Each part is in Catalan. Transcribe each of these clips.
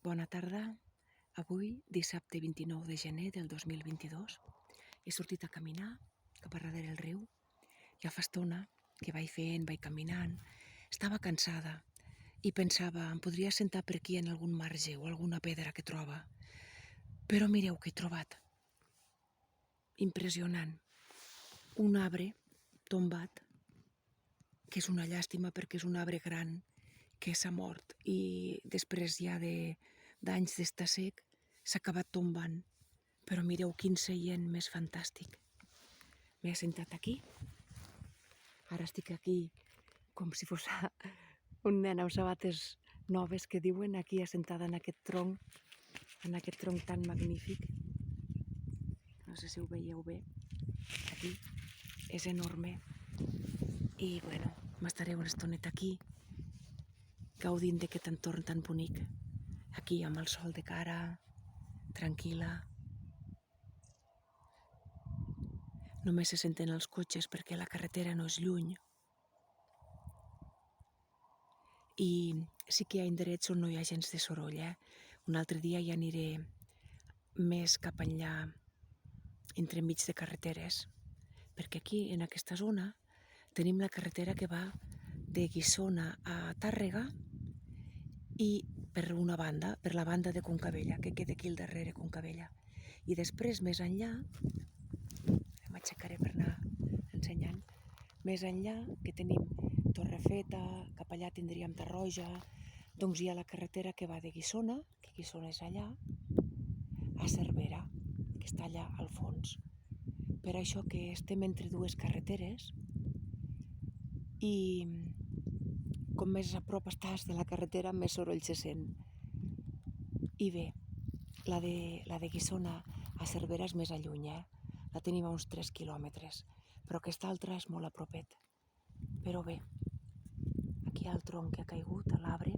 Bona tarda. Avui, dissabte 29 de gener del 2022, he sortit a caminar cap a darrere el riu. Ja fa estona que vaig caminant. Estava cansada i pensava, em podria sentar per aquí en algun marge o alguna pedra que troba. Però mireu què he trobat. Impressionant. Un arbre tombat, que és una llàstima perquè és un arbre gran que s'ha mort i després ja d'anys d'estar sec s'ha acabat tombant. Però mireu quin seient més fantàstic. M'he assentat aquí. Ara estic aquí com si fos un nen amb sabates noves que diuen, aquí assentada en aquest tronc tan magnífic. No sé si ho veieu bé. Aquí és enorme. I bueno, m'estaré una estoneta aquí, gaudint d'aquest entorn tan bonic. Aquí amb el sol de cara, tranquil·la. Només se senten els cotxes perquè la carretera no és lluny. I sí que hi ha indrets on no hi ha gens de soroll. Un altre dia ja aniré més cap enllà, entremig de carreteres, perquè aquí, en aquesta zona, tenim la carretera que va de Guissona a Tàrrega i per una banda, per la banda de Concabella, que queda aquí al darrere Concabella. I després, més enllà, m'aixecaré per anar ensenyant, més enllà que tenim Torrefeta, cap allà tindríem Tarroja, doncs hi ha la carretera que va de Guissona, que Guissona és allà, a Cervera, que està allà al fons. Per això que estem entre dues carreteres i com més a prop estàs de la carretera, més soroll se sent. I bé, la de Guissona a Cervera és més lluny, la tenim a uns 3 quilòmetres, però aquesta altra és molt a propet. Però bé, aquí hi ha el tronc que ha caigut, a l'arbre,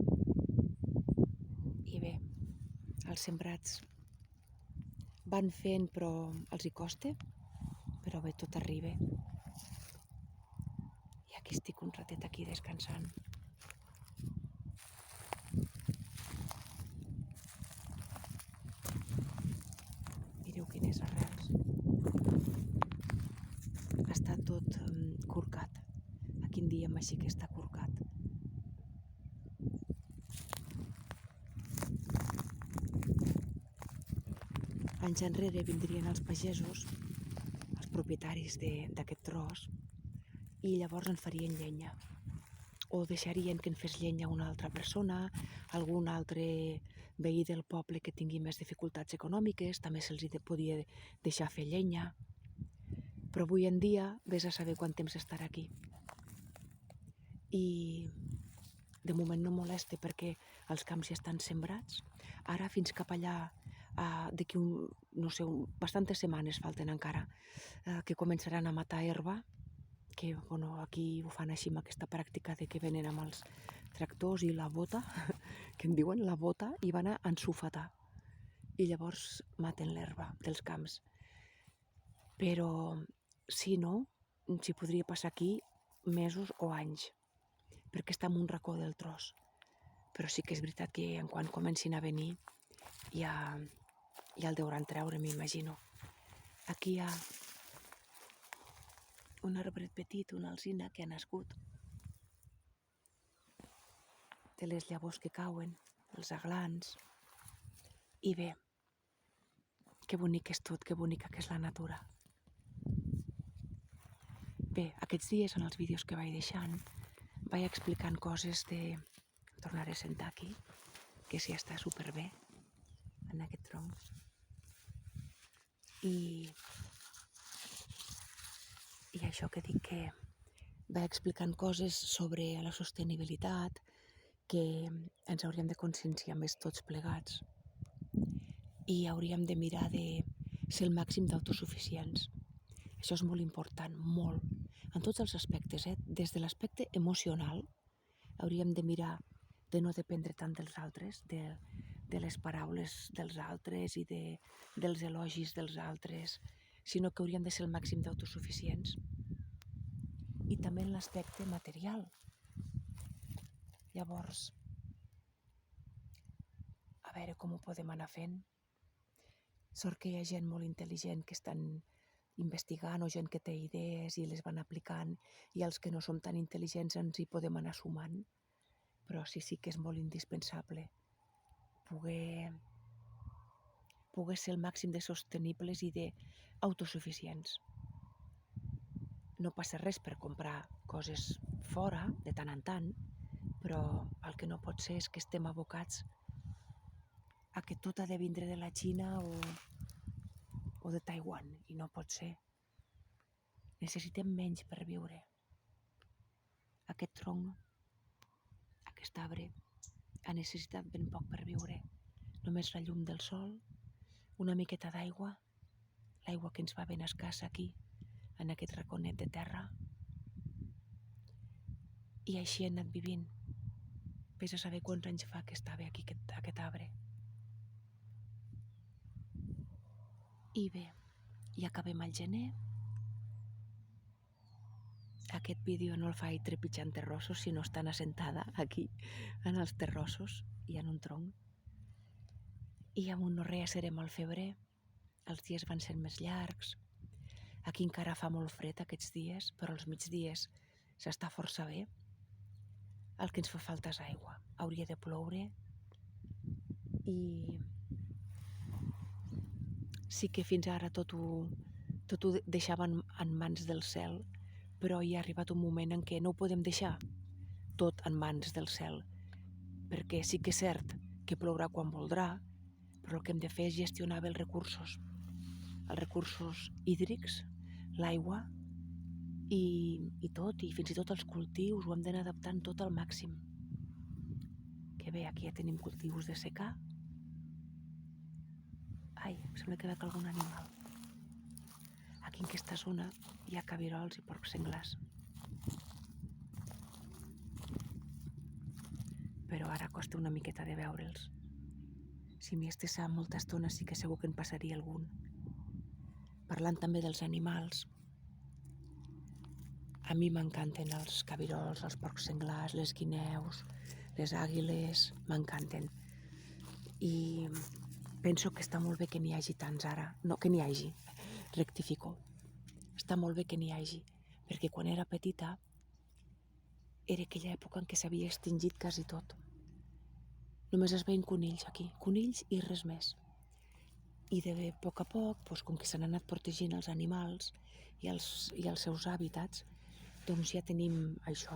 i bé, els sembrats van fent però els hi costa, però bé, tot arriba. I aquí estic un ratet aquí descansant. Mireu quines arrels. Està tot corcat. Aquí en diem així que està corcat. Anys enrere vindrien els pagesos, els propietaris d'aquest tros, i llavors en farien llenya. O deixarien que en fes llenya una altra persona, algun altre veí del poble que tingui més dificultats econòmiques, també se'ls podia deixar fer llenya. Però avui en dia, vés a saber quant temps estarà aquí. I de moment no molesta perquè els camps ja estan sembrats. Ara fins cap allà, d'aquí bastantes setmanes falten encara, que començaran a matar herba, que aquí ho fan així amb aquesta pràctica de que venen amb els tractors i la bota, que en diuen la bota, i van a ensulfatar. I llavors maten l'herba dels camps. Però si no, s'hi podria passar aquí mesos o anys, perquè està en un racó del tros. Però sí que és veritat que en quan comencin a venir ja el deuran treure, m'imagino. Aquí hi ha un arbret petit, una alzina que ha nascut. Té les llavors que cauen, els aglans. I bé, que bonic és tot, que bonica que és la natura. Bé, aquests dies en els vídeos que vaig deixant vaig explicant coses de... Em tornaré a sentar aquí, que sí està superbé en aquest tronc. I això que dic, que vaig explicant coses sobre la sostenibilitat, que ens hauríem de conscienciar més tots plegats i hauríem de mirar de ser el màxim d'autosuficients. Això és molt important, molt, en tots els aspectes, des de l'aspecte emocional hauríem de mirar de no dependre tant dels altres, de les paraules dels altres i dels elogis dels altres, sinó que hauríem de ser el màxim d'autosuficients. I també en l'aspecte material. Llavors, veure com ho podem anar fent. Sort que hi ha gent molt intel·ligent que estan investigant o gent que té idees i les van aplicant, i els que no som tan intel·ligents ens hi podem anar sumant, però sí que és molt indispensable poder ser el màxim de sostenibles i d'autosuficients. No passa res per comprar coses fora de tant en tant, però el que no pot ser és que estem abocats a que tot ha de vindre de la Xina o de Taiwan, i no pot ser. Necessitem menys per viure. Aquest tronc, aquest arbre, ha necessitat ben poc per viure. Només la llum del sol, una miqueta d'aigua, l'aigua que ens va ben escassa aquí, en aquest raconet de terra, i així ha anat vivint. Vés a saber quants anys fa que estava aquí aquest arbre. I bé, ja acabem al gener. Aquest vídeo no el faig trepitjant terrossos, sinó estant assentada aquí, en els terrossos i en un tronc. I amunt no res, serem al febrer. Els dies van ser més llargs. Aquí encara fa molt fred aquests dies, però als migdies s'està força bé. El que ens fa falta és aigua. Hauria de ploure i sí que fins ara tot ho deixaven en mans del cel, però hi ha arribat un moment en què no ho podem deixar tot en mans del cel, perquè sí que és cert que plourà quan voldrà, però el que hem de fer és gestionar bé els recursos hídrics, l'aigua i tot, i fins i tot els cultius, ho hem d'anar adaptant tot al màxim. Que bé, aquí ja tenim cultius de secà. Ai, em sembla que veig algun animal. Aquí en aquesta zona hi ha cabirols i porcs senglars. Però ara costa una miqueta de veure'ls. Si m'hi estessa molta estona sí que segur que en passaria algun. Parlant també dels animals, a mi m'encanten els cabirols, els porcs senglars, les guineus, les àguiles, m'encanten. I penso que està molt bé que n'hi hagi tants ara. No que n'hi hagi, rectifico. Està molt bé que n'hi hagi, perquè quan era petita era aquella època en què s'havia extingit quasi tot. Només es veien conills aquí, conills i res més. I de poc a poc, com que s'han anat protegint els animals i els seus hàbitats, doncs ja tenim això,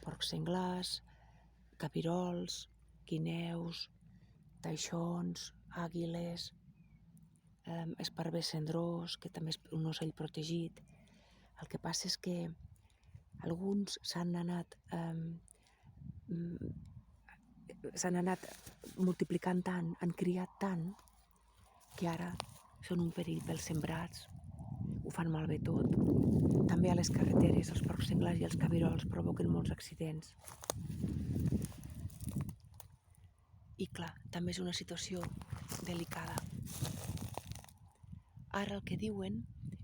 porcs senglars, cabirols, guineus, taixons, àguiles, esparvers cendrós, que també és un ocell protegit. El que passa és que alguns s'han anat multiplicant tant, han criat tant, que ara són un perill pels sembrats, ho fan malbé tot. També a les carreteres els porcs senglars i els cabirols provoquen molts accidents. I clar, també és una situació delicada. Ara el que diuen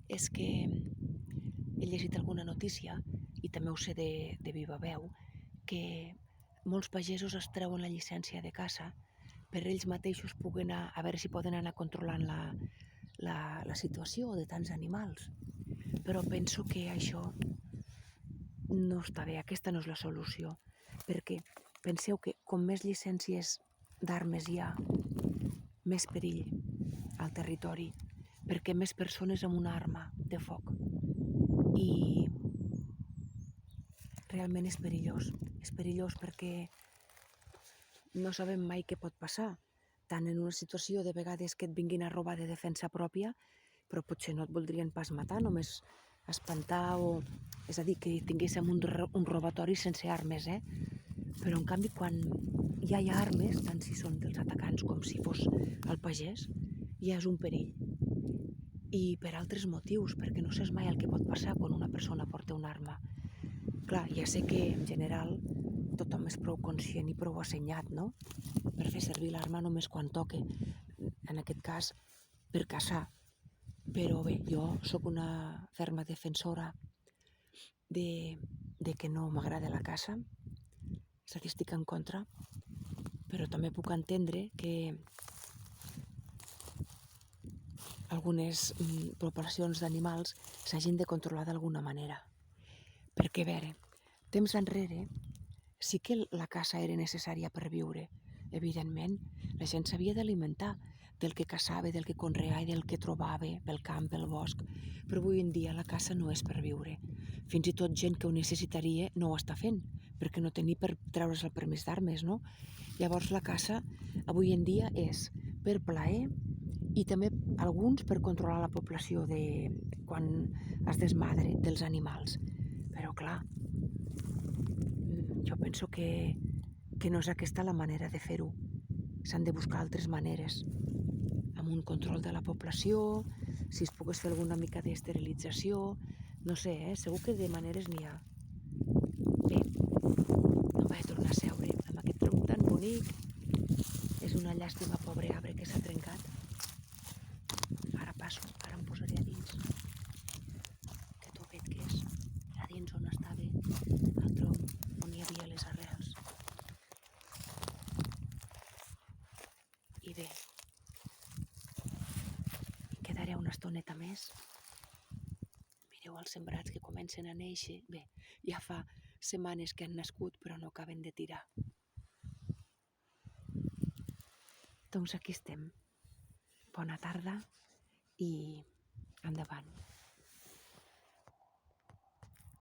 és que he llegit alguna notícia, i també ho sé de viva veu, que molts pagesos es treuen la llicència de caça per ells mateixos poder anar, a veure si poden anar controlant la situació de tants animals. Però penso que això no està bé, aquesta no és la solució, perquè penseu que com més llicències d'armes hi ha, més perill al territori, perquè més persones amb una arma de foc. I realment és perillós perquè no sabem mai què pot passar, tant en una situació de vegades que et vinguin a robar de defensa pròpia, però potser no et voldrien pas matar, només espantar és a dir, que tinguéssim un robatori sense armes, Però en canvi quan ja hi ha armes, tant si són dels atacants com si fos el pagès, ja és un perill. I per altres motius, perquè no saps mai el que pot passar quan una persona porta una arma. Clar, ja sé que en general tothom és prou conscient i prou assenyat, no?, per fer servir l'arma només quan toque, en aquest cas per caçar. Però bé, jo sóc una ferma defensora de que no m'agrada la caça, és a dir, estic en contra, però també puc entendre que algunes poblacions d'animals s'hagin de controlar d'alguna manera. Perquè, a veure, temps enrere sí que la caça era necessària per viure. Evidentment, la gent s'havia d'alimentar del que caçava, del que conreava i del que trobava pel camp, pel bosc. Però avui en dia la caça no és per viure. Fins i tot gent que ho necessitaria no ho està fent, perquè no té ni per treure's el permís d'armes, no? Llavors la caça avui en dia és per plaer i també alguns per controlar la població quan es desmadre dels animals. Però clar, jo penso que no és aquesta la manera de fer-ho. S'han de buscar altres maneres, amb un control de la població, si es pogués fer alguna mica d'esterilització, no sé, segur que de maneres n'hi ha. Bé, em vaig tornar a seure amb aquest tronc tan bonic. És una llàstima, pobre arbre, que s'ha trencat. Ara passo, ara em posaré a dins. Que tovet que és, a dins on estava el tronc, on hi havia les arrels. I bé, hi quedaré una estoneta més. Mireu els sembrats que comencen a néixer. Bé, ja fa setmanes que han nascut, però no acaben de tirar. Doncs aquí estem. Bona tarda i endavant.